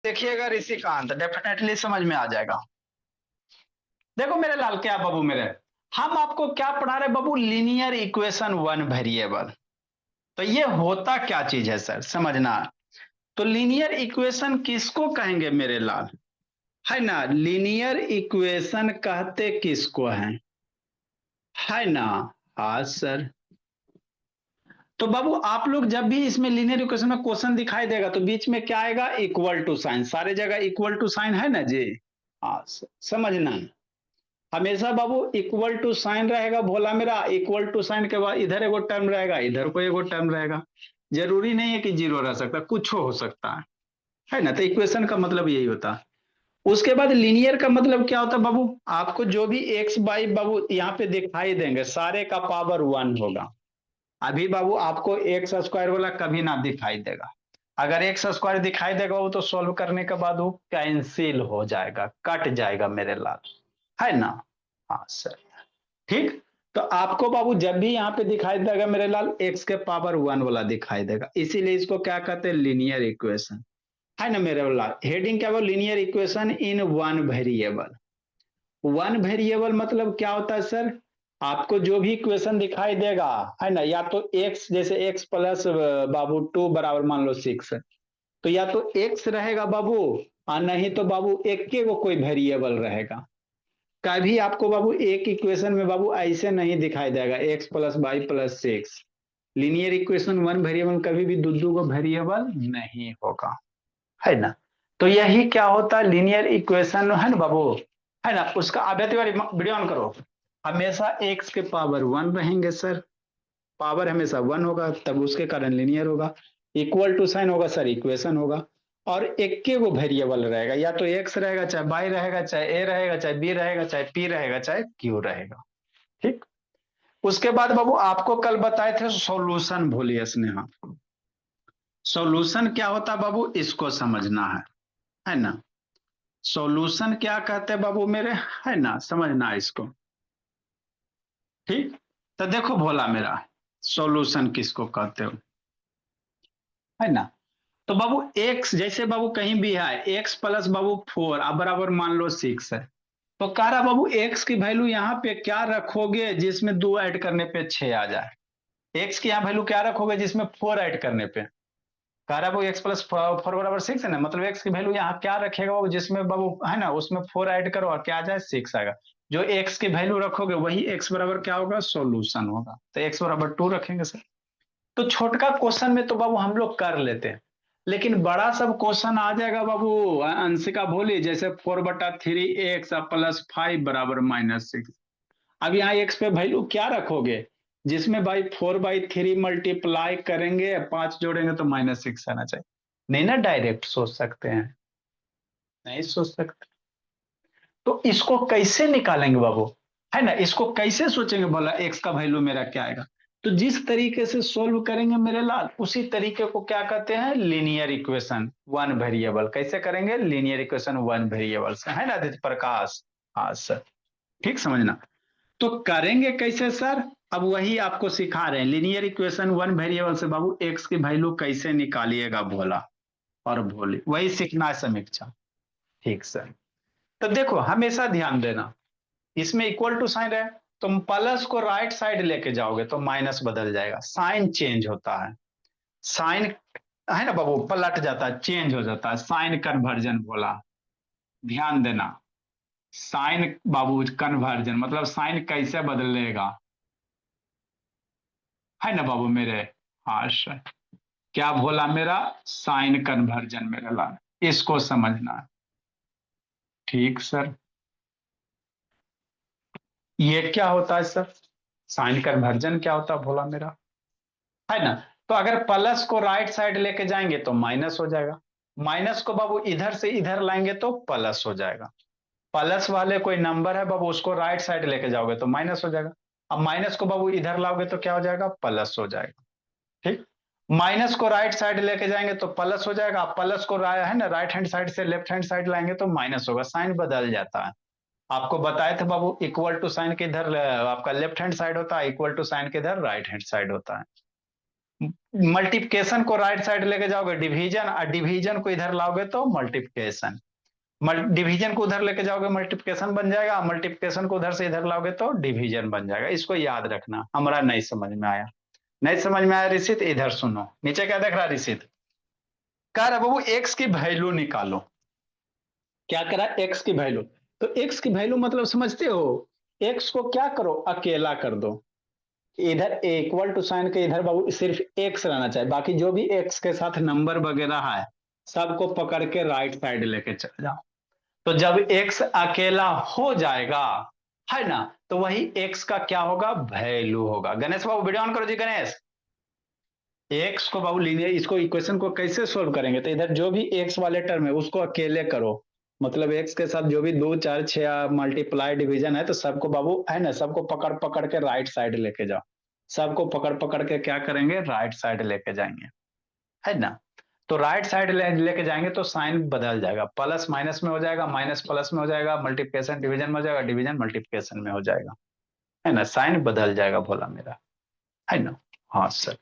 देखिएगा ऋषिकांत, डेफिनेटली समझ में आ जाएगा। देखो मेरे लाल, क्या बाबू मेरे, हम आपको क्या पढ़ा रहे बाबू, लीनियर इक्वेशन वन वेरिएबल। तो ये होता क्या चीज है सर, समझना। तो लीनियर इक्वेशन किसको कहेंगे मेरे लाल, है ना। लीनियर इक्वेशन कहते किसको हैं, है ना। हाँ सर। तो बाबू आप लोग जब भी इसमें लीनियर इक्वेशन में क्वेश्चन दिखाई देगा तो बीच में क्या आएगा, इक्वल टू साइन, सारे जगह इक्वल टू साइन है ना जी। हाँ समझना, हमेशा बाबू इक्वल टू साइन रहेगा भोला मेरा। इक्वल टू साइन के बाद इधर एगो टर्म रहेगा, इधर को एगो टर्म रहेगा। जरूरी नहीं है कि जीरो रह सकता, कुछ हो सकता है ना। तो इक्वेशन का मतलब यही होता है। उसके बाद लीनियर का मतलब क्या होता है बाबू, आपको जो भी एक्स बाई बाबू यहाँ पे दिखाई देंगे सारे का पावर वन होगा। अभी बाबू आपको एक्स स्क्वायर वाला कभी ना दिखाई देगा। अगर एक्स स्क्वायर दिखाई देगा वो तो सोल्व करने के बाद वो कैंसिल हो जाएगा, कट जाएगा मेरे लाल, है ना। हाँ सर। ठीक। तो आपको बाबू जब भी यहाँ पे दिखाई देगा मेरे लाल एक्स के पावर वन वाला दिखाई देगा, इसीलिए इसको क्या कहते हैं, लीनियर इक्वेशन, है ना मेरे लाल। हेडिंग क्या, वो linear equation in one variable. One variable मतलब क्या होता है सर, आपको जो भी इक्वेशन दिखाई देगा, है ना, या तो एक्स, जैसे एक्स प्लस बाबू टू बराबर मान लो सिक्स, तो या तो एक्स रहेगा बाबू, और नहीं तो बाबू एक के वो कोई वेरिएबल रहेगा। कभी आपको बाबू एक इक्वेशन में बाबू ऐसे नहीं दिखाई देगा x plus y plus six. Linear equation one variable कभी भी दो को वेरिएबल नहीं होगा, है ना। तो यही क्या होता है लीनियर इक्वेशन, है ना बाबू, है ना। उसका आगे वाली वीडियो ऑन करो। हमेशा एक्स के पावर वन रहेंगे सर, पावर हमेशा वन होगा, तब उसके कारण लीनियर होगा। इक्वल टू साइन होगा सर, इक्वेशन होगा। और एक के वो वेरिएबल रहेगा, या तो एक्स रहेगा, चाहे वाई रहेगा, चाहे ए रहेगा, चाहे बी रहेगा, चाहे पी रहेगा, चाहे क्यू रहेगा। ठीक। उसके बाद बाबू आपको कल बताए थे सॉल्यूशन, भूलिए स्नेहा। सॉल्यूशन क्या होता बाबू, इसको समझना है ना। सॉल्यूशन क्या कहते हैं बाबू मेरे, है ना, समझना इसको। ठीक। तो देखो भोला मेरा, सॉल्यूशन किसको कहते हो, है ना। तो बाबू एक्स जैसे बाबू कहीं भी है, एक्स प्लस बाबू फोर अब बराबर मान लो सिक्स है। तो कह रहा बाबू एक्स की वैल्यू यहाँ पे क्या रखोगे जिसमें दो ऐड करने पे छह आ जाए। एक्स की यहाँ वैल्यू क्या रखोगे जिसमें फोर ऐड करने पे, कह रहा है वो एक्स प्लस फोर बराबर सिक्स है ना, मतलब एक्स की वैल्यू यहाँ क्या रखेगा बाबू जिसमें बाबू, है ना, उसमें फोर ऐड करो और क्या आ जाए, सिक्स आएगा। जो एक्स की वैल्यू रखोगे वही एक्स बराबर क्या होगा, सोल्यूशन होगा। तो एक्स बराबर टू रखेंगे सर। तो छोटका क्वेश्चन में तो बाबू हम लोग कर लेते हैं, लेकिन बड़ा सब क्वेश्चन आ जाएगा बाबू, अंशिका भोली, जैसे फोर बटा थ्री एक्स प्लस फाइव बराबर माइनस सिक्स। अब यहाँ एक्स पे वैल्यू क्या रखोगे जिसमें भाई फोर बाई थ्री मल्टीप्लाई करेंगे, पांच जोड़ेंगे तो माइनस सिक्स आना चाहिए। नहीं ना, डायरेक्ट सोच सकते हैं, नहीं सोच सकते। तो इसको कैसे निकालेंगे बाबू, है ना, इसको कैसे सोचेंगे बोला एक्स का वैल्यू मेरा क्या आएगा। तो जिस तरीके से सोल्व करेंगे मेरे लाल, उसी तरीके को क्या कहते हैं, लीनियर इक्वेशन वन वेरिएबल। कैसे करेंगे, लीनियर इक्वेशन वन वेरिएबल से, है ना आदित्य प्रकाश। हाँ सर। ठीक समझना। तो करेंगे कैसे सर, अब वही आपको सिखा रहे हैं, लीनियर इक्वेशन वन वेरिएबल से बाबू एक्स की वैल्यू कैसे निकालिएगा भोला और भोली, वही सीखना है समीक्षा। ठीक सर। तो देखो हमेशा ध्यान देना, इसमें इक्वल टू साइन है, तुम प्लस को राइट साइड लेके जाओगे तो माइनस बदल जाएगा, साइन चेंज होता है। साइन, है ना बाबू, पलट जाता है, चेंज हो जाता है, साइन कन्वर्जन बोला, ध्यान देना। साइन बाबू कन्वर्जन मतलब साइन कैसे बदलेगा, है ना बाबू मेरे। हाँ सर। क्या बोला मेरा, साइन कन्वर्जन मेरे लाल, इसको समझना है। ठीक सर। ये क्या होता है सर, साइन कन्वर्जन क्या होता है भोला मेरा, है ना। तो अगर प्लस को राइट साइड लेके जाएंगे तो माइनस हो जाएगा, माइनस को बाबू इधर से इधर लाएंगे तो प्लस हो जाएगा। प्लस वाले कोई नंबर है बाबू, उसको राइट साइड लेके जाओगे तो माइनस हो जाएगा। अब माइनस को बाबू इधर लाओगे तो क्या हो जाएगा, प्लस हो जाएगा। ठीक। माइनस को राइट साइड लेके जाएंगे तो प्लस हो जाएगा, प्लस को है ना राइट हैंड साइड से लेफ्ट हैंड साइड लाएंगे तो माइनस होगा, साइन बदल जाता है। आपको बताए थे बाबू इक्वल टू साइन के इधर आपका लेफ्ट हैंड साइड होता है, इक्वल टू साइन के इधर राइट हैंड साइड होता है। मल्टीप्लिकेशन को राइट साइड लेके जाओगे डिवीजन, और डिवीजन को इधर लाओगे तो मल्टीप्लिकेशन, डिवीजन को उधर लेके जाओगे मल्टीप्लिकेशन बन जाएगा, मल्टीप्लिकेशन को उधर से इधर लाओगे तो डिवीजन बन जाएगा। इसको याद रखना। हमारा नहीं समझ में आया, नहीं समझ में आया ऋषित? इधर सुनो, नीचे क्या देख रहा ऋषित? कह रहा बाबू एक्स की वैल्यू निकालो। क्या करा? एक्स की वैल्यू। तो एक्स की वैल्यू मतलब समझते हो? एक्स को क्या करो? अकेला कर दो। इधर इक्वल टू साइन के इधर बाबू सिर्फ एक्स रहना चाहिए, बाकी जो भी एक्स के साथ नंबर वगैरह है सबको पकड़ के राइट साइड लेके चले जाओ। तो जब एक्स अकेला हो जाएगा, है ना, तो वही एक्स का क्या होगा? वैल्यू होगा। गणेश बाबू वीडियो ऑन करो जी। गणेश, एक्स को बाबू लीनियर, इसको इक्वेशन को कैसे सोल्व करेंगे? तो इधर जो भी एक्स वाले टर्म है उसको अकेले करो, मतलब एक्स के साथ जो भी 2 4 6 मल्टीप्लाई डिवीजन है तो सबको बाबू, है ना, सबको पकड़ पकड़ के राइट साइड लेके जाओ। सबको पकड़ पकड़ के क्या करेंगे? राइट साइड लेके जाएंगे, है ना। तो राइट साइड लेके जाएंगे तो साइन बदल जाएगा, प्लस माइनस में हो जाएगा, माइनस प्लस में हो जाएगा, मल्टीप्लिकेशन डिवीजन में हो जाएगा, डिवीजन मल्टीप्लिकेशन में हो जाएगा, है ना, साइन बदल जाएगा भोला मेरा, है ना। हाँ सर।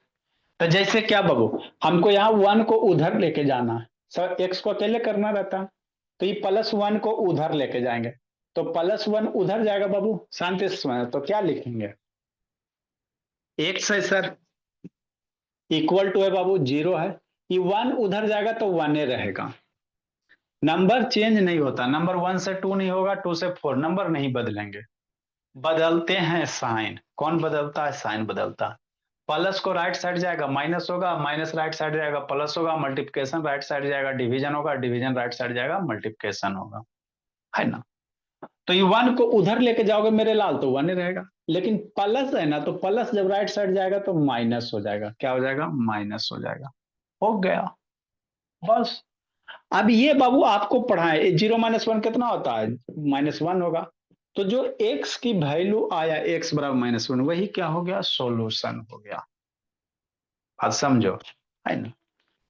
तो जैसे क्या बाबू, हमको यहाँ वन को उधर लेके जाना है सर, एक्स को अकेले करना रहता है, तो ये प्लस वन को उधर लेके जाएंगे, तो प्लस वन उधर जाएगा बाबू शांति से समझना। तो क्या लिखेंगे? एक्स है सर, इक्वल टू है बाबू जीरो है, ये वन उधर जाएगा तो वन रहेगा। नंबर चेंज नहीं होता, नंबर वन से टू नहीं होगा, टू से फोर, नंबर नहीं बदलेंगे, बदलते हैं साइन। कौन बदलता है? साइन बदलता है। प्लस को राइट साइड जाएगा माइनस होगा, माइनस राइट साइड जाएगा प्लस होगा, मल्टीप्लिकेशन राइट साइड जाएगा डिवीजन होगा, डिवीजन राइट साइड जाएगा मल्टीप्लिकेशन होगा, है ना। तो ये वन को उधर लेके जाओगे मेरे लाल तो वन ही रहेगा, लेकिन प्लस है ना, तो प्लस जब राइट साइड जाएगा तो माइनस हो जाएगा। क्या हो जाएगा? माइनस हो जाएगा। हो गया, बस। अब ये बाबू आपको पढ़ाए, जीरो माइनस वन कितना होता है? माइनस वन होगा। तो जो एक्स की वैल्यू आया एक्स बराबर माइनस वन, वही क्या हो गया? सॉल्यूशन हो गया। बात समझो, है ना।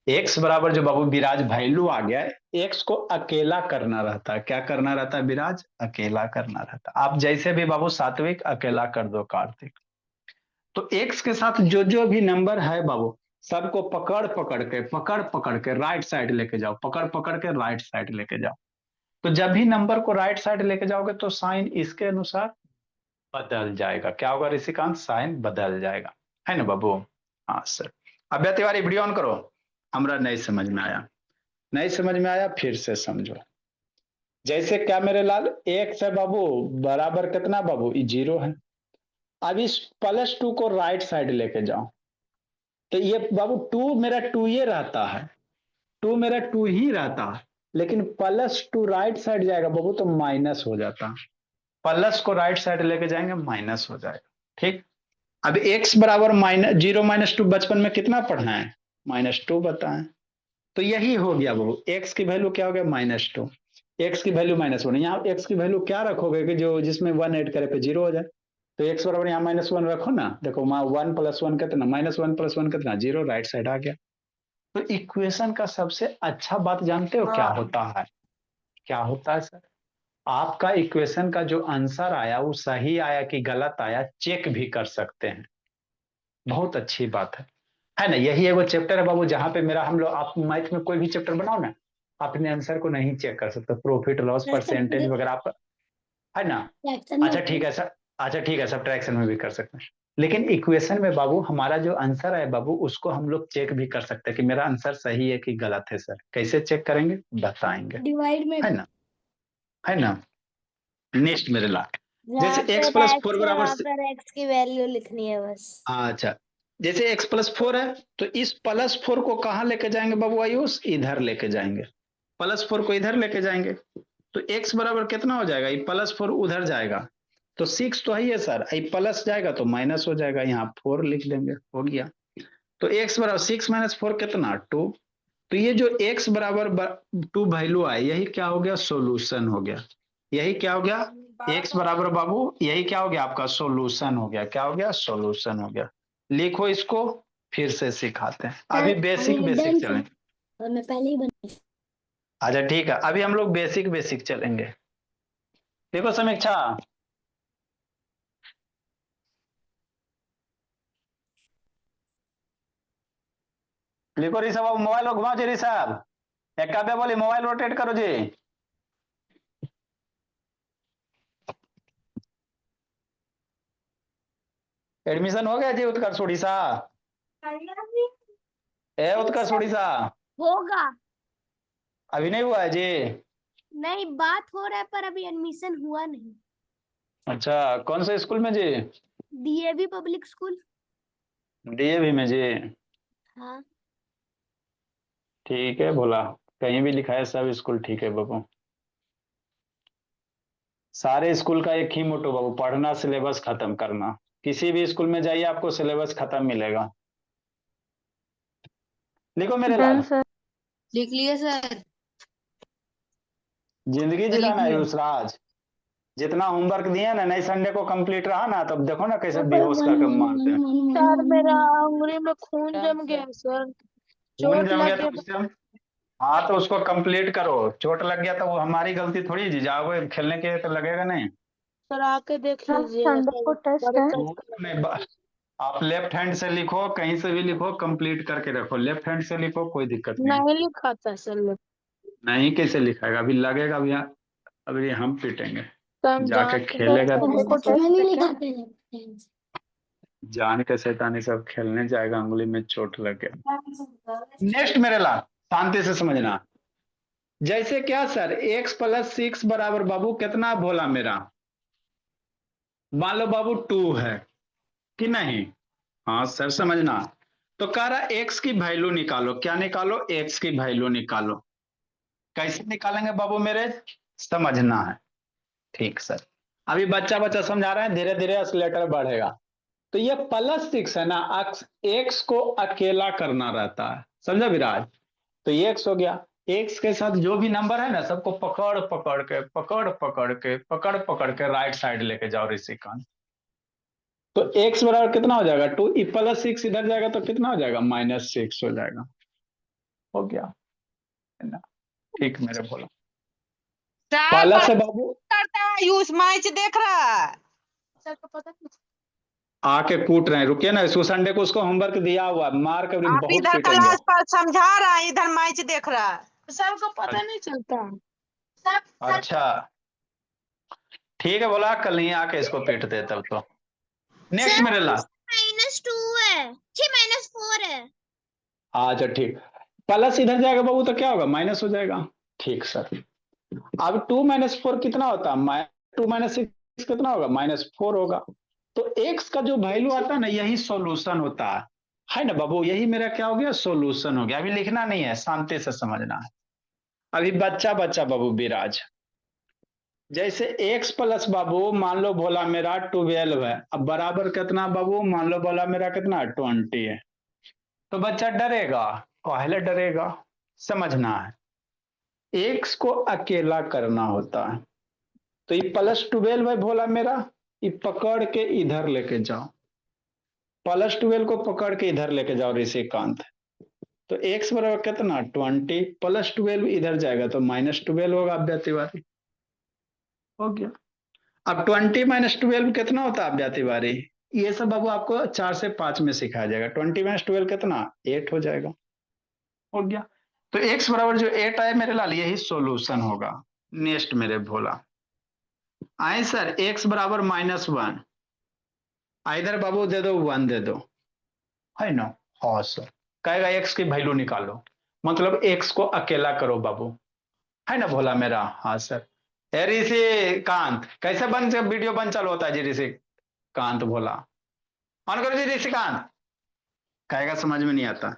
एक्स बराबर जो बाबू विराज वैल्यू आ गया, एक्स को अकेला करना रहता है। क्या करना रहता है विराज? अकेला करना रहता है। आप जैसे भी बाबू सात्विक अकेला कर दो कार्तिक। तो एक्स के साथ जो जो भी नंबर है बाबू सबको पकड़ पकड़ के राइट साइड लेके जाओ, पकड़ पकड़ के राइट साइड लेके जाओ। तो जब भी नंबर को राइट साइड लेके जाओगे तो साइन इसके अनुसार बदल जाएगा। क्या होगा ऋषिकांत? साइन बदल जाएगा, है ना बाबू। हाँ सर। अभ्या तिवारी वीडियो ऑन करो। हमरा नहीं समझ में आया, नहीं समझ में आया, फिर से समझो। जैसे क्या मेरे लाल, एक्स है बाबू बराबर कितना बाबू? जीरो है। अब इस प्लस टू को राइट साइड लेके जाओ, तो ये बाबू टू मेरा टू ये रहता है, टू मेरा टू ही रहता है, लेकिन प्लस टू राइट साइड जाएगा बाबू तो माइनस हो जाता है। प्लस को राइट साइड लेके जाएंगे माइनस हो जाएगा। ठीक। अब एक्स बराबर माइनस जीरो माइनस टू बचपन में कितना पढ़ना है? माइनस टू बताएं। तो यही हो गया वो, एक्स की वैल्यू क्या हो गया? Minus two. एक्स की वैल्यू माइनस वन, यहाँ एक्स की वैल्यू क्या रखोगे कि जो जिसमें वन ऐड करे पे जीरो हो जाए? तो एक्स बराबर यहाँ माइनस वन रखो ना, देखो वहां वन प्लस वन कितना? माइनस वन प्लस वन कितना? जीरो, राइट साइड आ गया। तो इक्वेशन का सबसे अच्छा बात जानते हो क्या होता है? क्या होता है सर? आपका इक्वेशन का जो आंसर आया वो सही आया कि गलत आया चेक भी कर सकते हैं। बहुत अच्छी बात है ना। यही एगो चैप्टर है बाबू जहां पे मेरा, हम लोग, आप मैथ में कोई भी चैप्टर बनाओ ना, अपने आंसर को नहीं चेक कर सकते, प्रॉफिट लॉस परसेंटेज वगैरह आप, है ना। अच्छा ठीक है सर, अच्छा ठीक है, सब्ट्रैक्शन में भी कर सकते हैं, लेकिन इक्वेशन में बाबू हमारा जो आंसर है बाबू उसको हम लोग चेक भी कर सकते हैं कि मेरा आंसर सही है कि गलत है सर। कैसे चेक करेंगे? बताएंगे, डिवाइड में, है ना, है ना। नेक्स्ट मेरे ला, जहाँ जैसे पर एक्स प्लस एक्स फोर है बराबर वहां पर एक्स की वैल्यू लिखनी है बस। अच्छा, जैसे एक्स प्लस फोर है तो इस प्लस फोर को कहाँ लेके जाएंगे बाबू आयुष? इधर लेके जाएंगे, प्लस फोर को इधर लेके जाएंगे। तो एक्स बराबर कितना हो जाएगा? ये प्लस फोर उधर जाएगा तो सिक्स तो है ही है सर, ये प्लस जाएगा तो माइनस हो जाएगा, यहाँ फोर लिख लेंगे, हो गया। तो एक्स बराबर सिक्स माइनस फोर कितना? टू। तो ये जो एक्स बराबर टू वैल्यू आए यही क्या हो गया? सोल्यूशन हो गया। यही क्या हो गया? एक्स बराबर बाबू यही क्या हो गया आपका? सोल्यूशन हो गया। क्या हो गया? सोल्यूशन हो गया। लिखो इसको, फिर से सिखाते हैं। अभी बेसिक बेसिक चलेंगे। और मैं पहले ही बना। अच्छा ठीक है, अभी हम लोग बेसिक बेसिक चलेंगे। देखो समीक्षा, लिखो री साहब, मोबाइल को घुमाओ जी री साहब। एक काव्य बोली मोबाइल रोटेट करो जी। एडमिशन हो गया जी उत्कर्ष उड़ीसा? ए उत्कर्ष उड़ीसा, होगा। अभी नहीं हुआ है जी? नहीं, बात हो रहा है पर अभी एडमिशन हुआ नहीं। अच्छा, कौन से स्कूल में जी? DAV public school. डीएवी में जी? हाँ। ठीक है भोला, कहीं भी लिखा है सब स्कूल ठीक है बाबू। सारे स्कूल का एक ही मोटो बाबू, पढ़ना सिलेबस खत्म करना। किसी भी स्कूल में जाइए आपको सिलेबस खत्म मिलेगा। लिखो मेरे डन लाल। सर। लिख लिए सर। जिंदगी लिख जिलाना है लिया। युसराज। जितना होमवर्क दिए ना, नहीं संडे को कंप्लीट रहा ना, तब देखो ना कैसे बेहोश का कम मारते हैं। सर मेरा उंगली में खून डन जम गया सर। सर। खून चोट जम गया लग तो गया। उससे हाँ तो उसको कंप्लीट करो। चोट लग गया तो वो हमारी गलती थोड़ी है जी, जाओगे खेलने के तो लगेगा नहीं। सर आके देख सर लीजिएगा संडे सर। को टेस्ट है। बड़े वो नहीं आप लेफ्ट हैंड से लिखो, कहीं से भी लिखो, कंप्लीट करके रखो। लेफ्ट हैंड से लिखो, कोई दिक्कत नहीं। नहीं लिखा था सर। नहीं कैसे लिखाएगा, अभी लगेगा अभी। अभी हम पीटेंगे। तो हम जाके जान के खेलेगा तो संडे को सच में नहीं टेस्ट लिखा है। पहले। जान के शैतानी सब खेलने जाएगा, अंगुली में चोट लग गया। नेक्स्ट मेरे ला, शांति से समझना। जैसे क्या सर, एक्स प्लस सिक्स बराबर बाबू कितना बोला मेरा? मान लो बाबू टू है कि नहीं? हाँ सर समझना। तो कह रहा एक्स की वैल्यू निकालो। क्या निकालो? एक्स की वैल्यू निकालो। कैसे निकालेंगे बाबू मेरे? समझना है। ठीक सर। अभी बच्चा बच्चा समझा रहे हैं, धीरे धीरे एक्सलेटर बढ़ेगा। तो ये प्लस सिक्स है ना, एक्स को अकेला करना रहता है, समझा विराज? तो ये एक्स हो गया। एक्स के साथ जो भी नंबर है ना, सबको पकड़ पकड़ के राइट साइड लेके जाओ ऋषिकांत। तो एक्स बराबर कितना हो जाएगा? टू। प्लस सिक्स इधर जाएगा तो कितना हो जाएगा? माइनस सिक्स हो जाएगा। हो गया है ना? ठीक मेरे बोला। साहब पहला से बात बाबू करता है, यूस मैच देख रहा है। सर को पता नहीं। आके कूट रहे हैं, रुकिए ना, इसको संडे को उसको होमवर्क दिया हुआ है, मार के आप बहुत इधर पीटेंगे। क्लास पर समझा रहा है, इधर मैच देख रहा है। सर को पता नहीं चलता। अच्छा ठीक है, बोला कल नहीं आके इसको पीटते तब तो। नेक्स्ट सर मेरे ला। -2 है, -4 है। अच्छा ठीक। प्लस इधर जाएगा बाबू तो क्या होगा? माइनस हो जाएगा। ठीक सर। अब टू माइनस फोर कितना होता है? टू माइनस सिक्स कितना होगा? -4 होगा। तो एक्स का जो वैल्यू आता है ना, यही सॉल्यूशन होता है ना बाबू? यही मेरा क्या हो गया? सॉल्यूशन हो गया। अभी लिखना नहीं है, शांति से समझना है। अभी बच्चा बच्चा बाबू विराज। जैसे एक्स प्लस बाबू, मान लो बोला मेरा 12 है, अब बराबर कितना बाबू? मान लो बोला मेरा कितना? 20 है। तो बच्चा डरेगा? पहले डरेगा। समझना है, एक्स को अकेला करना होता है। तो ये +12 है बोला मेरा, ये पकड़ के इधर लेके जाओ। +12 को पकड़ के इधर लेके जाओ ऋषिकांत। तो एक्स बराबर कितना? 20। +12 इधर जाएगा तो -12 होगा अभ्या तिवारी। हो गया। अब 20 - 12 कितना होता है अभ्या तिवारी? ये सब बाबू आपको 4 से 5 में सिखाया जाएगा। 20 - 12 कितना? 8 हो जाएगा। हो गया। तो एक्स बराबर जो 8 आए मेरे लाल, यही सोल्यूशन होगा। नेक्स्ट मेरे भोला आए सर, एक्स बराबर -1। इधर बाबू दे दो 1 दे दो, है ना? हाँ सर। कहेगा एक्स की वैल्यू निकालो, मतलब एक्स को अकेला करो बाबू, है ना भोला मेरा? हाँ सर। ए ऋषि कांत, कैसे बन वीडियो बन चालू होता है जी ऋषि कांत? भोला ऑन करो जी ऋषिकांत। कहेगा समझ में नहीं आता।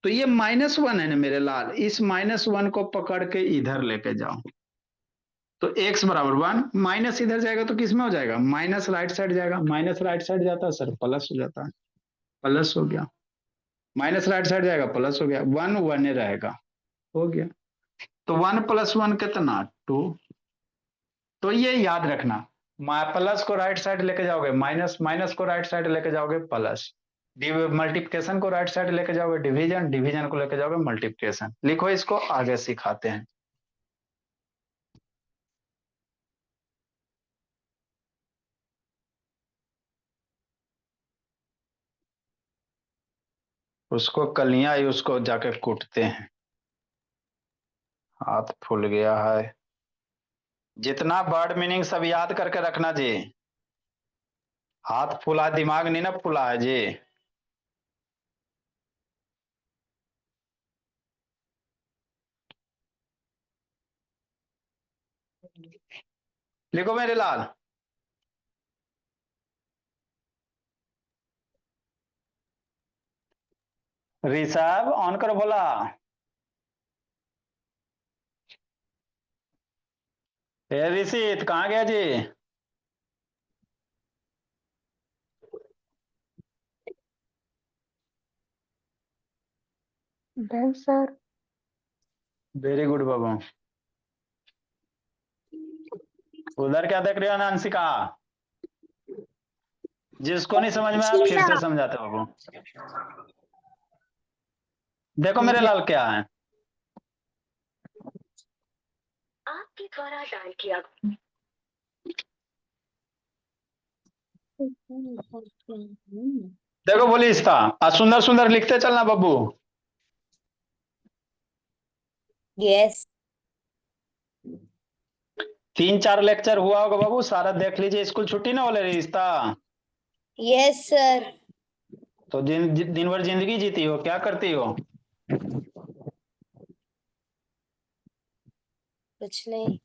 तो ये -1 है ना मेरे लाल, इस -1 को पकड़ के इधर लेके जाओ। तो x बराबर 1, माइनस इधर जाएगा तो किस में हो जाएगा? माइनस राइट साइड जाएगा। माइनस राइट साइड जाता है सर, प्लस हो जाता है। प्लस हो गया। माइनस राइट साइड जाएगा, प्लस हो गया। 1 1 रहेगा। हो गया। तो 1 + 1 कितना? 2। तो ये याद रखना, प्लस को राइट साइड लेके जाओगे माइनस, माइनस को राइट साइड लेके जाओगे प्लस, मल्टीप्लिकेशन को राइट साइड लेके जाओगे डिवीजन, डिवीजन को लेके जाओगे मल्टीप्लिकेशन। लिखो इसको, आगे सिखाते हैं। उसको कलियां ही उसको जाके कूटते हैं। हाथ फूल गया है। जितना वर्ड मीनिंग सब याद करके रखना जी। हाथ फूला, दिमाग नहीं ना फूला है जी। लिखो मेरे लाल। ऋषभ ऑन करो बोला। ए ऋषित कहाँ गया जी? Done sir. वेरी गुड बाबू। उधर क्या देख रहे हो नांसिका? जिसको नहीं समझ में आया फिर से समझाते बाबू। देखो मेरे लाल क्या है। आपके द्वारा डायल किया देखो बोली इसका सुंदर सुंदर लिखते चलना बाबू। यस 3-4 लेक्चर हुआ होगा बाबू, सारा देख लीजिए। स्कूल छुट्टी ना वाले रिश्ता। Yes sir. तो दिन भर जिंदगी जीती हो, क्या करती हो? कुछ नहीं।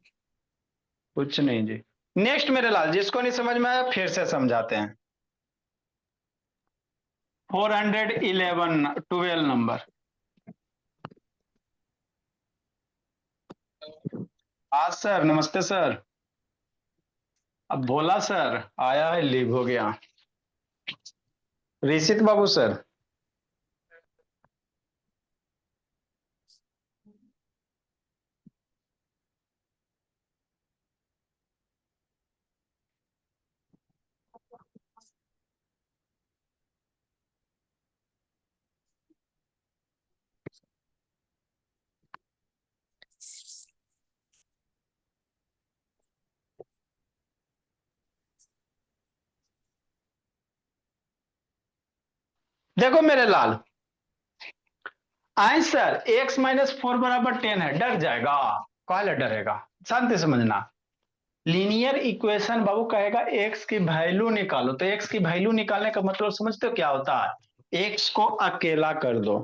कुछ नहीं जी। नेक्स्ट मेरे लाल, जिसको नहीं समझ में आया फिर से समझाते हैं। 411 12 नंबर। आज सर, नमस्ते सर। अब भोला सर आया है, लीव हो गया। ऋषित बाबू सर। देखो मेरे लाल, आंसर x-4 बराबर 10 है, डर जाएगा? कौन डरेगा? शांति समझना। लीनियर इक्वेशन बाबू कहेगा x की वैल्यू निकालो, तो x की वैल्यू निकालने का मतलब समझते हो क्या होता है? x को अकेला कर दो,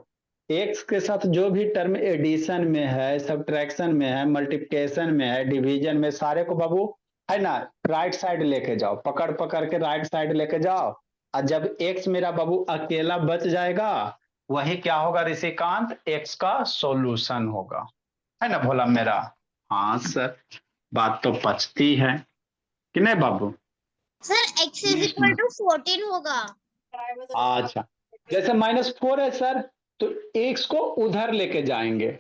x के साथ जो भी टर्म एडिशन में है, सब्ट्रैक्शन में है, मल्टीप्लिकेशन में है, डिवीजन में, सारे को बाबू है ना राइट साइड लेके जाओ, पकड़ पकड़ के राइट साइड लेके जाओ। और जब x मेरा बाबू अकेला बच जाएगा, वही क्या होगा ऋषिकांत? x का सॉल्यूशन होगा, है ना भोला मेरा? हाँ सर, बात तो पचती है कि नहीं बाबू? Sir x is equal to 14 होगा। अच्छा, जैसे -4 है सर, तो x को उधर लेके जाएंगे,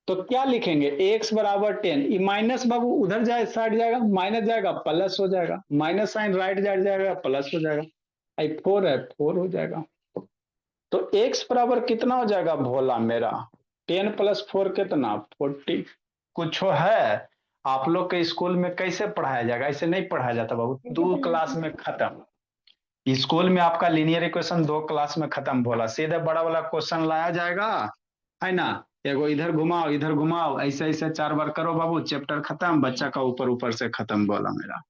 तो क्या लिखेंगे? x बराबर 10। ये माइनस बाबू उधर जाए साइड जाएगा, माइनस जाएगा प्लस हो जाएगा, माइनस साइन राइट जाएगा प्लस हो जाएगा। आई 4 है 4 हो जाएगा। तो x बराबर कितना हो जाएगा भोला मेरा? 10 + 4 कितना? 40। कुछ है? आप लोग के स्कूल में कैसे पढ़ाया जाएगा? ऐसे नहीं पढ़ाया जाता बाबू, 2 क्लास में खत्म। स्कूल में आपका लीनियर इक्वेशन 2 क्लास में खत्म भोला। सीधे बड़ा वाला क्वेश्चन लाया जाएगा, है ना? एगो इधर घुमाओ, ऐसे ऐसे 4 बार करो बाबू, चैप्टर खत्म, बच्चा का ऊपर ऊपर से खत्म बोला मेरा,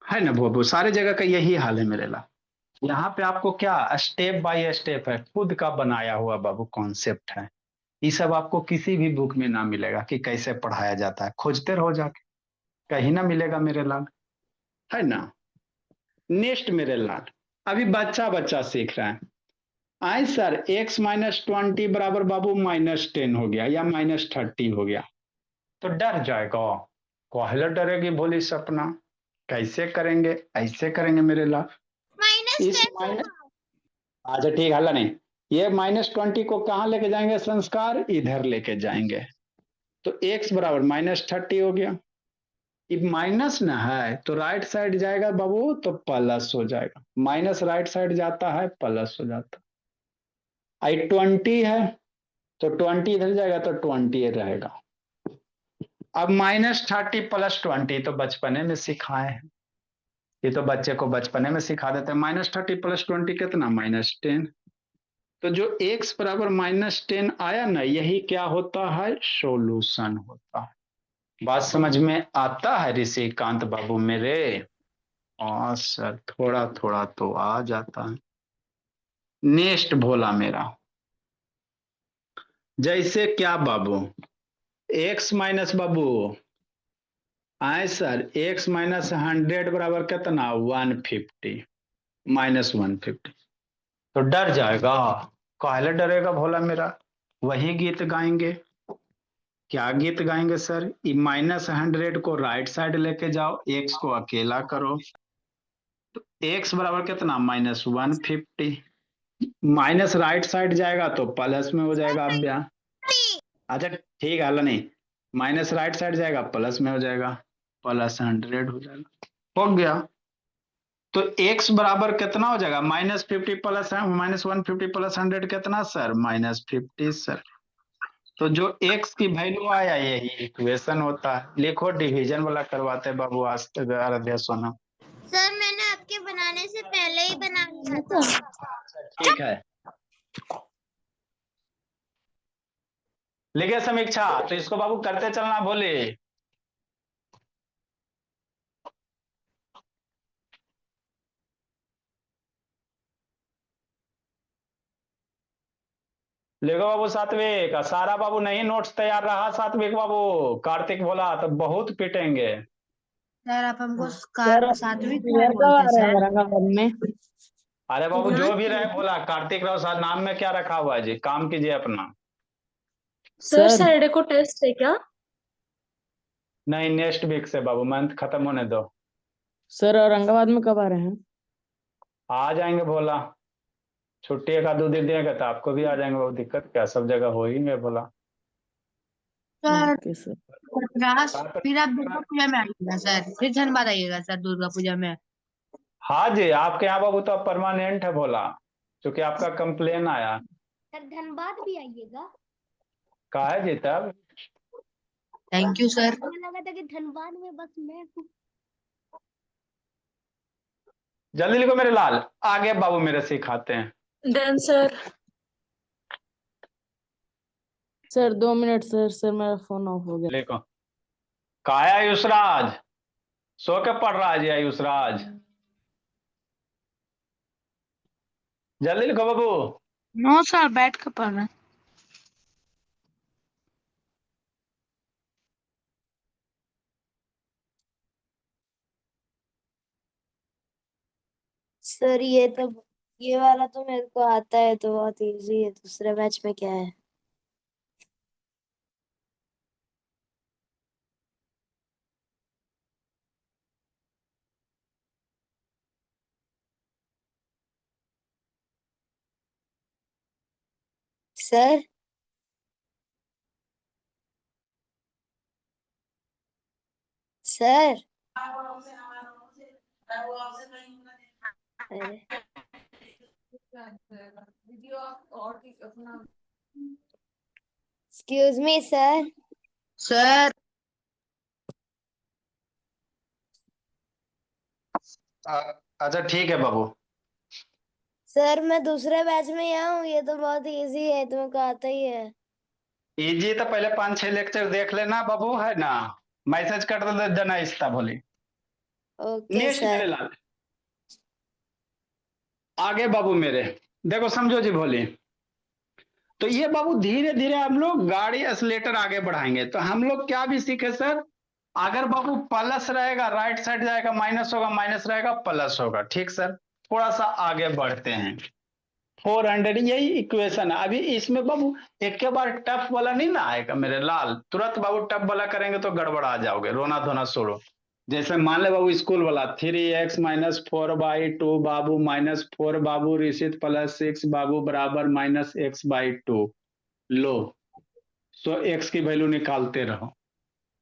है ना बाबू? सारे जगह का यही हाल है मेरे ला। यहाँ पे आपको क्या स्टेप बाय स्टेप है, खुद का बनाया हुआ बाबू कॉन्सेप्ट है। ये सब आपको किसी भी बुक में ना मिलेगा कि कैसे पढ़ाया जाता है, खोजते रहो जाके, कहीं ना मिलेगा मेरे लाल, है ना? नेक्स्ट मेरे लाल, अभी बच्चा बच्चा सीख रहा है। आए सर x-20 बराबर बाबू -10 हो गया या -30 हो गया, तो डर जाएगा? कहला डरेगी भोली सपना? कैसे करेंगे? ऐसे करेंगे मेरे लाल। इस -10 माइनस, होगा। अच्छा ठीक, हल्ला नहीं। ये -20 को कहाँ लेके जाएंगे संस्कार? इधर लेके जाएंगे, तो x बराबर -30 हो गया। अब माइनस ना है तो राइट साइड जाएगा बाबू तो प्लस हो जाएगा, माइनस राइट साइड जाता है प्लस हो जाता है। आई 20 है तो 20 इधर जाएगा तो 20 रहेगा। अब -30 + 20 तो बचपने में सिखाए हैं, ये तो बच्चे को बचपने में सिखा देते हैं। -30 + 20 कितना? -10। तो जो x बराबर -10 आया ना, यही क्या होता है, सॉल्यूशन होता है। बात समझ में आता है ऋषिकांत बाबू मेरे? हाँ सर, थोड़ा थोड़ा तो आ जाता है। नेक्स्ट भोला मेरा, जैसे क्या बाबू, x माइनस बाबू आए सर, x माइनस 100 बराबर कितना, 150, -150। तो डर जाएगा, काहे डरेगा भोला मेरा? वही गीत गाएंगे। क्या गीत गाएंगे सर? -100 को राइट साइड लेके जाओ, x को अकेला करो, तो x बराबर कितना, -150। माइनस राइट साइड जाएगा तो प्लस में हो जाएगा अब यहाँ। अच्छा ठीक है, हल नहीं, माइनस राइट साइड जाएगा प्लस में हो जाएगा, +100 हो जाएगा, हो गया। तो x बराबर कितना हो जाएगा, -50 प्लस -150 प्लस 100 कितना सर, -50 सर। तो जो x की वैल्यू आया यही इक्वेशन होता है। लिखो, डिवीजन वाला करवाते हैं बाबू आज तक, आराध्या सोना। सर मैंने आपके बनाने से पहले ही बना लिया था। ठीक है, लिखे समीक्षा, तो इसको बाबू करते चलना, बोले लिखो बाबू। सात्विक, सारा बाबू नहीं नोट्स तैयार रहा, सात्विक बाबू, कार्तिक बोला तो बहुत पिटेंगे। सर आप हमको सर सात्विक क्या क्लियर कब आ बोलते रहे हैं सर? औरंगाबाद में? अरे बाबू जो भी रहे बोला, कार्तिक राव साहब नाम में क्या रखा हुआ है जी, काम कीजिए अपना। सर सैटरडे को टेस्ट है क्या? नहीं, नेक्स्ट वीक से बाबू, मंथ खत्म होने दो। सर औरंगाबाद में कब आ रहे हैं? आ जाएंगे बोला, छुट्टी एक आध 2 दिन देगा तो आपको भी आ जाएंगे बाबू, दिक्कत क्या, सब जगह हो ही गए बोला। Sir okay sir. प्रकाश, फिर आप दुर्गा पूजा में आइएगा सर, फिर धनबाद आइएगा सर दुर्गा पूजा में। हाँ जी, आपके यहाँ बाबू तो परमानेंट है बोला, क्योंकि आपका कंप्लेन आया। सर धनबाद भी आइएगा। कहा है जी तब? Thank you sir. मुझे लगा था कि धनबाद में बस मैं हूँ। जल्दी लिखो मेरे लाल, आगे बाबू मेरे सिखाते हैं। Done sir. Sir 2 minute sir, sir मेरा फोन ऑफ हो गया। लिखो, कहा है आयुषराज, सो के पढ़ रहा है जी आयुषराज, जल्दी लिखो बाबू। नो सर, बैठ के पढ़ रहे हैं। सर ये वाला तो मेरे को आता है, तो बहुत इजी है। दूसरे बैच में क्या है? सर सर अरे एक्सक्यूज मी सर। सर अच्छा ठीक है बाबू। सर मैं दूसरे बैच में यहाँ हूँ, ये तो बहुत इजी है, तुमको आता ही है। इजी तो पहले 5-6 लेक्चर देख लेना बाबू, है ना, मैसेज कर देना इसका बोली। ओके नेक्स्ट मेरे सर। लाल, आगे बाबू मेरे, देखो समझो जी भोली। तो ये बाबू धीरे धीरे हम लोग गाड़ी एक्सीलेटर आगे बढ़ाएंगे, तो हम लोग क्या भी सीखे सर, अगर बाबू प्लस रहेगा राइट साइड जाएगा, माइनस होगा माइनस रहेगा प्लस होगा, ठीक सर। थोड़ा सा आगे बढ़ते हैं, 400, यही इक्वेशन है। अभी इसमें बाबू एक के बार टफ वाला नहीं ना आएगा मेरे लाल, तुरंत बाबू टफ वाला करेंगे तो गड़बड़ा जाओगे, रोना धोना छोड़ो। जैसे मान ले बाबू स्कूल वाला, 3x माइनस 4/2 बाबू -4 बाबू ऋषित +6 बाबू बराबर -x/2। लो, सो x की वैल्यू निकालते रहो,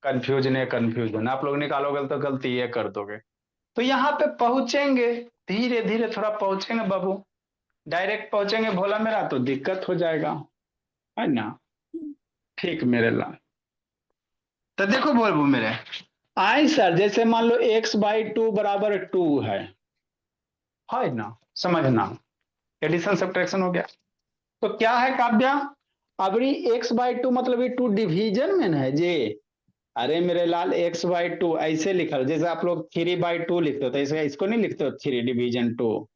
कंफ्यूजन आप लोग निकालोगे तो गलती ये कर दोगे। तो यहाँ पे पहुंचेंगे, धीरे धीरे थोड़ा पहुंचेंगे बाबू, डायरेक्ट पहुंचेंगे भोला मेरा तो दिक्कत हो जाएगा, है ना। ठीक मेरे लाल, तो देखो बोलबू मेरे, आई सर जैसे मान लो x/2 बराबर 2 है ना, समझना, एडिशन सब्ट्रैक्शन हो गया। तो क्या है काव्या, अभी x/2 मतलब ये 2 डिवीजन में ना है जी। अरे मेरे लाल x/2 ऐसे लिखा, जैसे आप लोग 3/2 लिखते हो, तो ऐसे इसको नहीं लिखते हो 3 डिवीजन 2।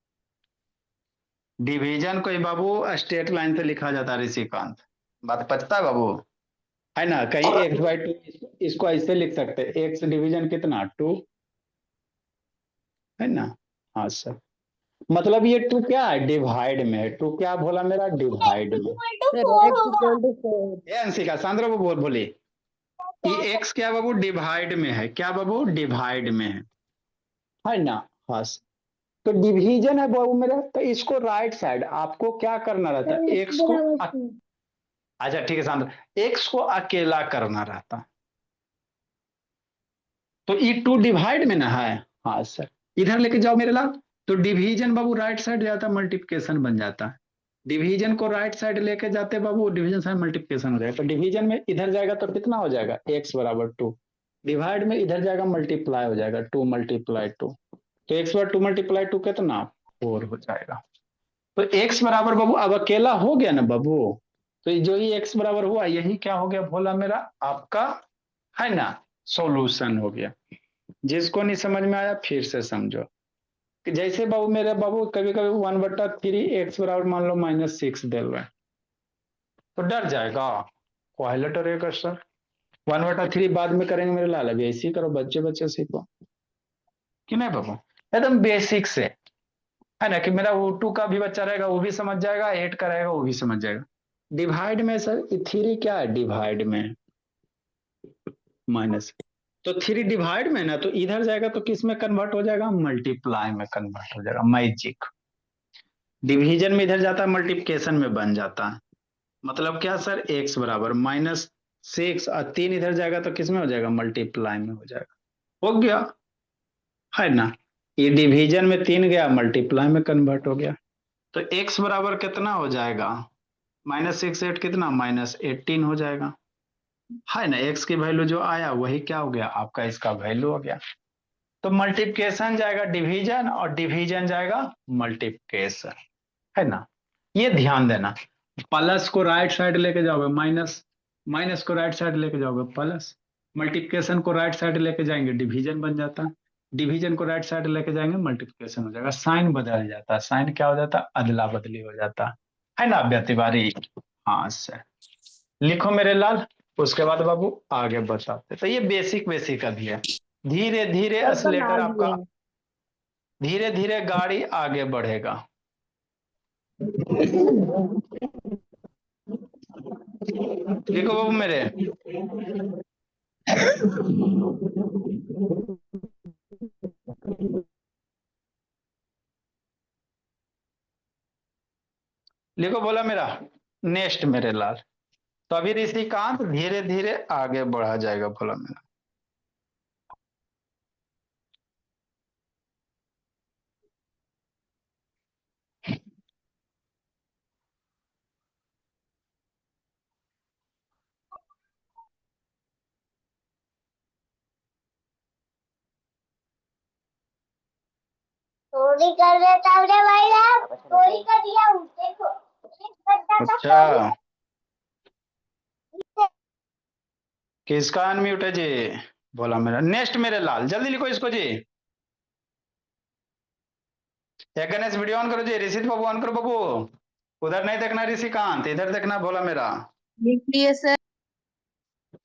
डिवीजन को ही बाबू स्ट्रेट लाइन से लिखा जाता है ऋषिकांत, बात पचता है बाबू, है ना। कहीं x/2 इसको ऐसे लिख सकते हैं, x डिवीजन कितना 2, है ना। हाँ सर, मतलब ये 2 क्या है, डिवाइड में है। 2 क्या बोला मेरा, डिवाइड में। Sir x equal to 4। ये अंशिका सांद्र बाबू बोली कि x क्या बाबू, डिवाइड में है। क्या बाबू, डिवाइड में है ना। हाँ सर। तो डिवीजन है बाबू मेरा, तो इसको राइट साइड आपको क्या करना रहता है, एक्स को अच्छा ठीक है सांद्र, एक्स को अकेला करना रहता। तो ये 2 डिवाइड में ना है। हाँ सर, इधर लेके जाओ मेरे लाल, तो डिवीजन बाबू राइट साइड जाता, मल्टीप्लिकेशन बन जाता है। डिवीजन को राइट साइड लेके जाते बाबू, डिवीजन साइड मल्टीप्लिकेशन हो जाएगा। तो डिवीजन में इधर जाएगा तो कितना हो जाएगा, x/2। डिवाइड में इधर जाएगा, मल्टीप्लाई हो जाएगा, 2 × 2। तो x/2 × 2 कितना, 4 हो जाएगा। तो x बराबर बाबू अब अकेला हो गया ना बाबू, तो जो ही x बराबर हुआ यही क्या हो गया भोला मेरा आपका, है ना, सॉल्यूशन हो गया। जिसको नहीं समझ में आया फिर से समझो, कि जैसे बाबू मेरे बाबू कभी कभी 1/3 x बराबर मान लो -6 दे रहा है, तो डर जाएगा, पहले डरेगा सर। 1/3 बाद में करेंगे मेरे लाल, अभी ऐसे ही करो, बच्चे बच्चे सीखो कि नहीं बाबू, एकदम बेसिक से, है ना। कि मेरा वो 2 का भी बच्चा रहेगा वो भी समझ जाएगा, 8 का रहेगा वो भी समझ जाएगा। डिवाइड में सर 3 क्या है, डिवाइड में माइनस, तो 3 डिवाइड में ना, तो इधर जाएगा तो किस में कन्वर्ट हो जाएगा, मल्टीप्लाई में कन्वर्ट हो जाएगा, मैजिक। डिवीजन में इधर जाता है, मल्टीप्लिकेशन में बन जाता है। मतलब क्या सर, x बराबर -6 और 3 इधर जाएगा तो किस में हो जाएगा, मल्टीप्लाई में हो जाएगा, हो गया, है ना। ये डिवीजन में 3 गया, मल्टीप्लाई में कन्वर्ट हो गया। तो x बराबर कितना हो जाएगा, -6 8 कितना, -18 हो जाएगा, है ना। x की वैल्यू जो आया वही क्या हो गया आपका, इसका वैल्यू हो गया। तो मल्टीप्लिकेशन जाएगा डिवीजन और डिवीजन जाएगा मल्टीप्लिकेशन, है ना। ये ध्यान देना, प्लस को राइट साइड लेके जाओगे माइनस, माइनस को राइट साइड लेके जाओगे प्लस, मल्टीप्लिकेशन को राइट साइड लेके जाएंगे डिवीजन बन जाता है, डिवीजन को राइट साइड लेके जाएंगे मल्टीप्लिकेशन हो जाएगा, साइन बदल जाता है, साइन क्या हो जाता है, अदला बदली हो जाता है ना अभ्या तिवारी। हाँ सर, लिखो मेरे लाल, उसके बाद बाबू आगे बताते। तो ये बेसिक बेसिक अभी है, धीरे धीरे सर बना असलेटर आपका, दिए। धीरे धीरे गाड़ी आगे बढ़ेगा। लिखो बाबू मेरे, लिखो बोला मेरा, नेक्स्ट मेरे लाल। तो अभी ऋषिकांत धीरे धीरे आगे बढ़ा जाएगा बोला मेरा। चोरी कर देता रे भाई साहब, चोरी कर दिया हूँ देखो, एक गड्ढा था अच्छा, किसका अनम्यूट है जी, बोला मेरा। नेक्स्ट मेरे लाल, जल्दी लिखो इसको जी। एक गणेश वीडियो ऑन करो जी, ऋषित बाबू ऑन करो बाबू, उधर नहीं देखना ऋषिकांत, इधर देखना बोला मेरा। लिख लिए सर।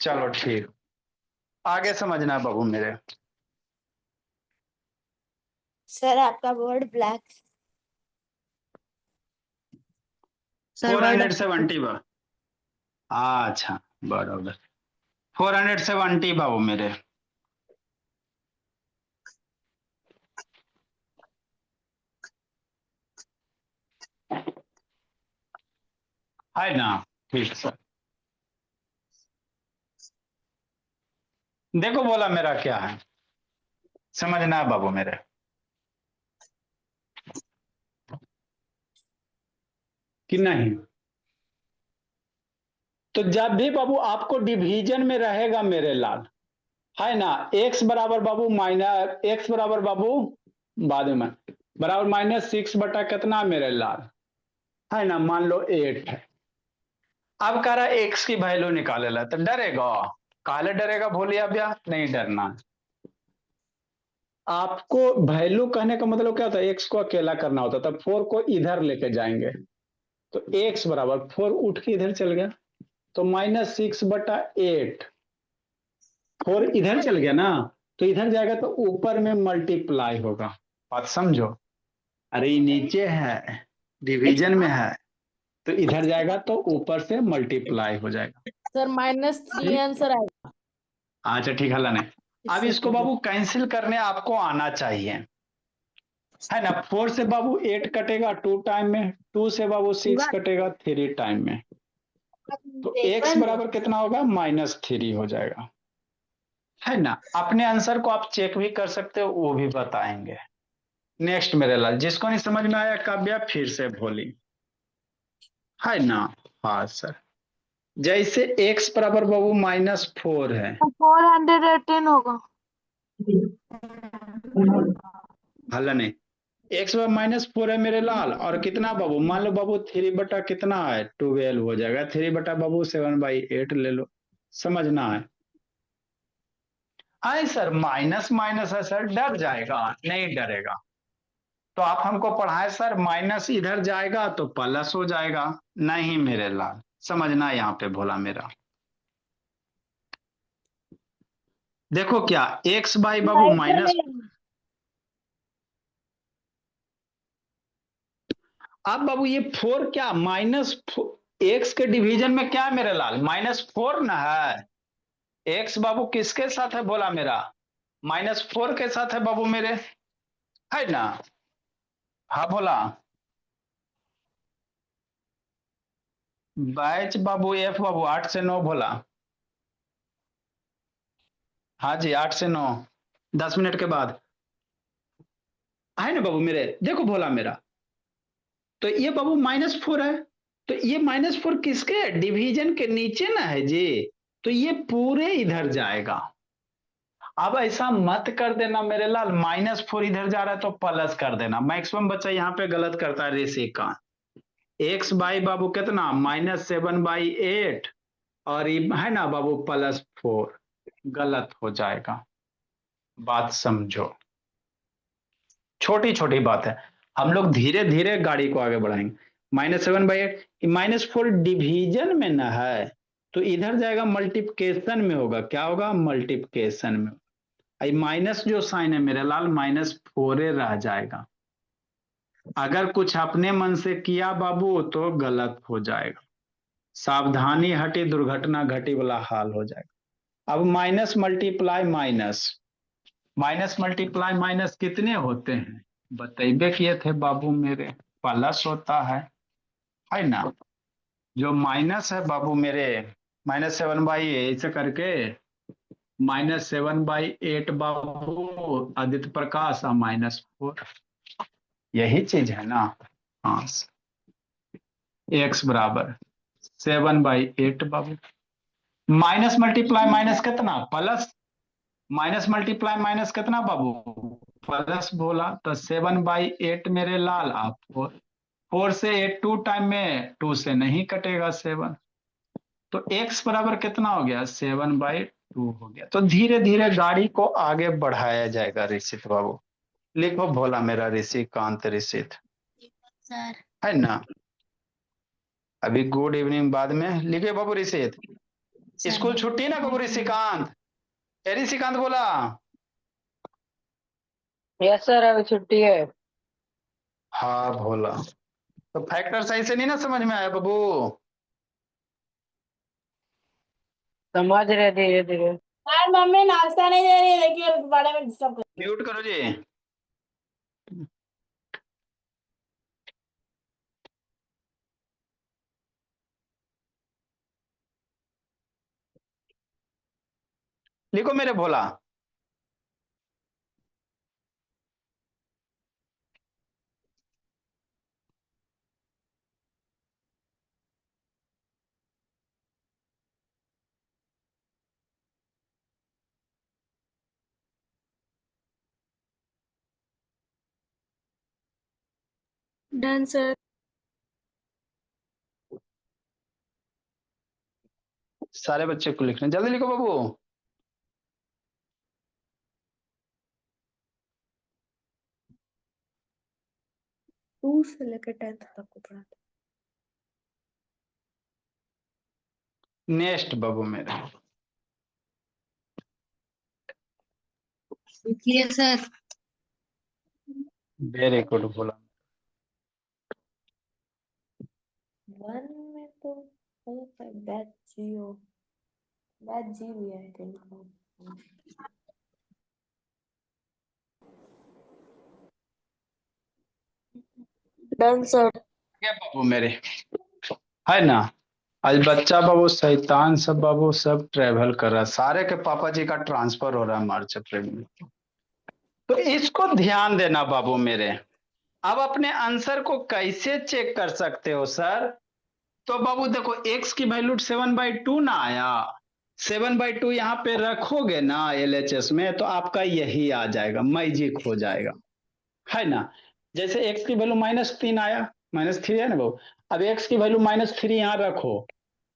चलो ठीक, आगे समझना बाबू मेरे। सर आपका बोर्ड ब्लैक। सर वर्ड 470 अच्छा बराबर, 470 बाबू मेरे। है ना, ठीक सर। देखो बोला मेरा क्या है, समझना है बाबू मेरे। कि नहीं, तो जब भी बाबू आपको डिवीजन में रहेगा मेरे लाल, है ना, x बराबर बाबू माइनस, x बराबर बाबू बाद में बराबर -6 बटा कितना मेरे लाल, है ना, मान लो 8 है। अब कह रहा है एक्स की वैल्यू निकालेला, तो डरेगा? काले डरेगा बोलिए अब, या नहीं डरना? आपको वैल्यू कहने का मतलब क्या होता है, एक्स को अकेला करना होता है, तब 4 को इधर लेके जाएंगे, तो एक्स बराबर 4 उठ के इधर चल गया, तो -6/8। 4 इधर चल गया ना, तो इधर जाएगा तो ऊपर में मल्टीप्लाई होगा। बात समझो। अरे नीचे है, डिवीजन में है, तो इधर जाएगा तो ऊपर से मल्टीप्लाई हो जाएगा। सर -3 ठीक, आंसर आएगा। अच्छा ठीक, हल्ला नहीं। अब इसको बाबू कैंसिल करने आपको आना चाहिए, है ना। 4 से बाबू 8 कटेगा 2 टाइम में, 2 से बाबू 6 कटेगा 3 टाइम में, तो x बराबर कितना होगा, -3 हो जाएगा, है ना। अपने आंसर को आप चेक भी कर सकते हो, वो भी बताएंगे। नेक्स्ट मेरे लाल, जिसको नहीं समझ में आया काव्या फिर से बोली, है ना। हाँ सर, जैसे x बराबर बाबू -4 है, 418 होगा। हल नहीं। x बराबर -4 है मेरे लाल, और कितना बाबू, मान लो बाबू 3 बटा कितना है, 12 हो जाएगा। 3 बटा बाबू 7/8 ले लो, समझना है। आए सर, माइनस माइनस है सर, डर जाएगा? नहीं डरेगा। तो आप हमको पढ़ाए सर, माइनस इधर जाएगा तो प्लस हो जाएगा। नहीं मेरे लाल, समझना यहाँ पे भोला मेरा। देखो क्या, एक्स बाई बाबू माइनस, अब बाबू ये 4 क्या, एक्स के डिवीजन में क्या है मेरे लाल, -4 ना है। एक्स बाबू किसके साथ है बोला मेरा, -4 के साथ है बाबू मेरे, है ना। हाँ बोला, बैच बाबू एफ बाबू 8 से 9 बोला। हाँ जी 8 से 9, 10 मिनट के बाद, है ना बाबू मेरे। देखो बोला मेरा, तो ये बाबू -4 है, तो ये -4 किसके, डिवीजन के नीचे ना है जी, तो ये पूरे इधर जाएगा। अब ऐसा मत कर देना मेरे लाल, -4 इधर जा रहा है तो प्लस कर देना। मैक्सिमम बच्चा यहाँ पे गलत करता है ऋषि का। एक्स बाई बाबू कितना, -7/8, और ये है ना बाबू +4, गलत हो जाएगा। बात समझो, छोटी छोटी बात है, हम लोग धीरे धीरे गाड़ी को आगे बढ़ाएंगे। -7/8, -4 डिवीजन में ना है, तो इधर जाएगा मल्टीप्लिकेशन में होगा, क्या होगा, मल्टीप्लिकेशन में। माइनस जो साइन है मेरे लाल, -4 रह जाएगा। अगर कुछ अपने मन से किया बाबू तो गलत हो जाएगा। सावधानी हटी दुर्घटना घटी वाला हाल हो जाएगा। अब minus multiply minus, minus multiply minus कितने होते हैं, बतेबे किए थे बाबू मेरे, प्लस होता है ना। जो माइनस है बाबू मेरे, -7/8 ऐसे करके, -7/8 बाबू आदित्य प्रकाश और -4, यही चीज है ना। हाँ, एक्स बराबर 7/8 बाबू, माइनस मल्टीप्लाई माइनस कितना, प्लस, माइनस मल्टीप्लाई माइनस कितना बाबू, प्लस बोला, तो 7/8 मेरे लाल। आप 4 से 8 2 टाइम में, 2 से नहीं कटेगा 7, तो x बराबर कितना हो गया, 7/2 हो गया। तो धीरे धीरे गाड़ी को आगे बढ़ाया जाएगा ऋषित बाबू। लिखो भोला मेरा ऋषिकांत ऋषित, सर। है ना। अभी गुड इवनिंग बाद में लिखे बाबू ऋषित। स्कूल छुट्टी ना बाबू ऋषिकांत, ऋषिकांत बोला। यस सर, अभी छुट्टी है। हाँ भोला, तो फैक्टर सही से नहीं ना समझ में आया बाबू। समझ रहे धीरे धीरे। यार मम्मी नाश्ता नहीं दे रही है, देखिए बड़े में डिस्टर्ब कर। म्यूट करो जी। लिखो मेरे भोला, डन सर। सारे बच्चे को लिखना, जल्दी लिखो बाबू। 2 से लेकर 10th तक को पढ़ाते। नेक्स्ट बाबू मेरे, लिखिए सर। वेरी गुड बोला। 1 में तो बैच जी भी है, I think। Done sir. क्या बाबू मेरे, है ना। आज बच्चा बाबू शैतान सब बाबू सब ट्रेवल कर रहा है, सारे के पापा जी का ट्रांसफर हो रहा है मार्च अप्रैल में। तो इसको ध्यान देना बाबू मेरे। अब अपने आंसर को कैसे चेक कर सकते हो सर? तो बाबू देखो, x की वैल्यू 7/2 ना आया, 7/2 यहाँ पे रखोगे ना LHS में, तो आपका यही आ जाएगा, मैजिक हो जाएगा, है ना। जैसे x की वैल्यू -3 आया, -3 है ना बाबू। अब x की वैल्यू -3 यहाँ रखो,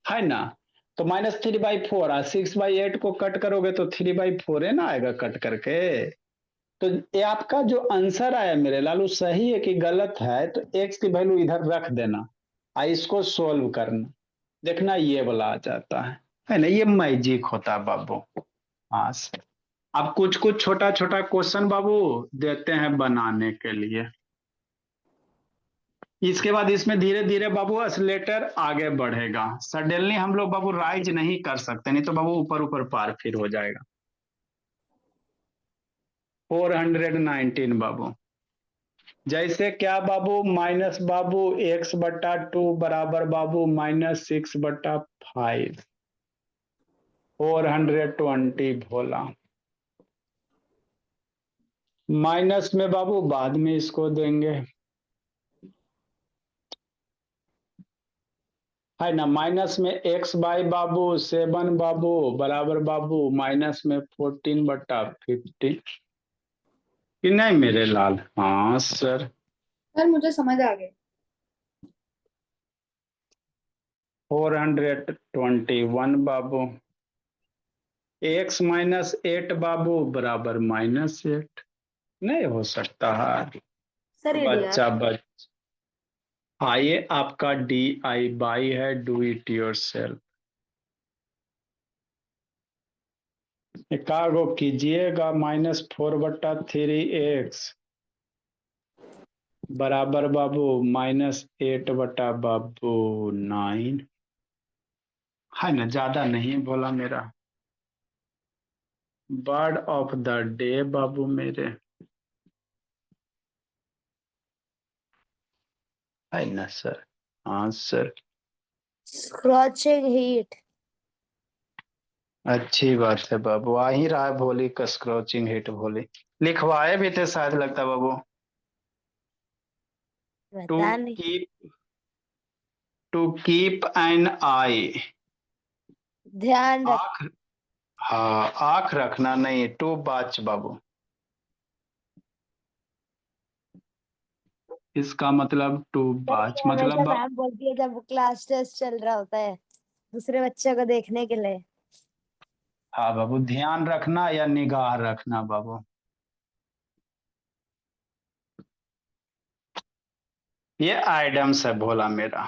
है ना। तो -3/4 6/8 को कट करोगे तो 3/4 है ना आएगा कट करके। तो ये आपका जो आंसर आया मेरे लालू सही है कि गलत है, तो x की वैल्यू इधर रख देना, इसको सोल्व करना, देखना ये वाला आ जाता है ना। ये मैजिक होता है बाबू। हाँ सर। अब कुछ कुछ छोटा छोटा क्वेश्चन बाबू देते हैं बनाने के लिए। इसके बाद इसमें धीरे धीरे बाबू असलेटर आगे बढ़ेगा, सडनली हम लोग बाबू राइज नहीं कर सकते, नहीं तो बाबू ऊपर ऊपर पार फिर हो जाएगा। 419 बाबू, जैसे क्या बाबू, माइनस बाबू x/2 बराबर बाबू -6/5, 420 भोला। माइनस में बाबू बाद में इसको देंगे, है ना। माइनस में x/बाबू 7 बाबू बराबर बाबू -14/50 कि नहीं मेरे लाल? हाँ सर। सर मुझे समझ आ गया। 421 बाबू, x-8 बाबू बराबर -8, नहीं हो सकता है सर ये दिया बच्चा। आइए आपका DI/बाई है, डू इट योर सेल्फ। एकागो कीजिएगा, -4/3x बराबर बाबू -8/9, है ना। ज्यादा नहीं बोला मेरा। बर्ड ऑफ द डे बाबू मेरे, है ना सर। हाँ सर। Scorching heat. अच्छी बात है बाबू, आ ही रहा है भोली का स्क्रॉचिंग हिट भोली। लिखवाए भी थे शायद लगता है बाबू। टू पता नहीं। कीप टू कीप एन आई, ध्यान रख। आंख, हाँ आंख रखना नहीं, टू वॉच बाबू। इसका मतलब टू वॉच हमेशा मतलब मैम बोलती है जब क्लास टेस्ट चल रहा होता है दूसरे बच्चे को देखने के लिए। हाँ बाबू, ध्यान रखना या निगाह रखना बाबू। ये आइडम्स है भोला मेरा।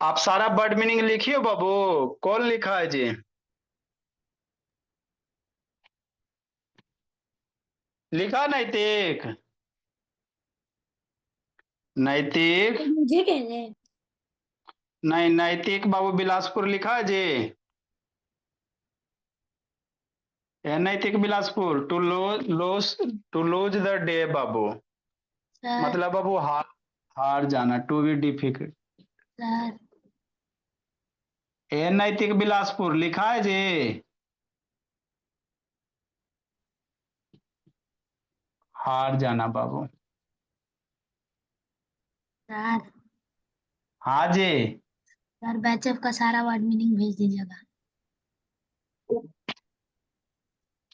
आप सारा वर्ड मीनिंग लिखिए बाबू। कौन लिखा है जी? लिखा नैतिक? नैतिक मुझे कहने हैं। नहीं, नैतिक बाबू बिलासपुर लिखा है जी। Naitik Bilaspur, to lose the day बाबू, सर मतलब बाबू हार, हार जाना, टू बी डिफिकल्ट। सर नैतिक बिलासपुर लिखा है जी। हार जाना बाबू। सर हाँ जी। सर बैचअप का सारा वर्ड मीनिंग भेज दीजिएगा।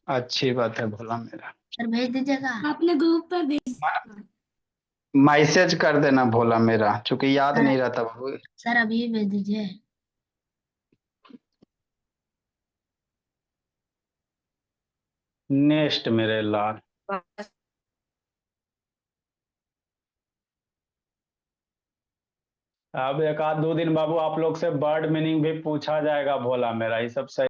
अच्छी बात है भोला मेरा। सर भेज दीजिएगा। आपने ग्रुप पर भेज। मैसेज कर देना भोला मेरा, चूंकि याद सर नहीं रहता बाबू। सर अभी भेज दीजिए। नेक्स्ट मेरे लाल। अब एक आध दो दिन बाबू आप लोग से बर्ड मीनिंग भी पूछा जाएगा, भोला मेरा, ये सब सही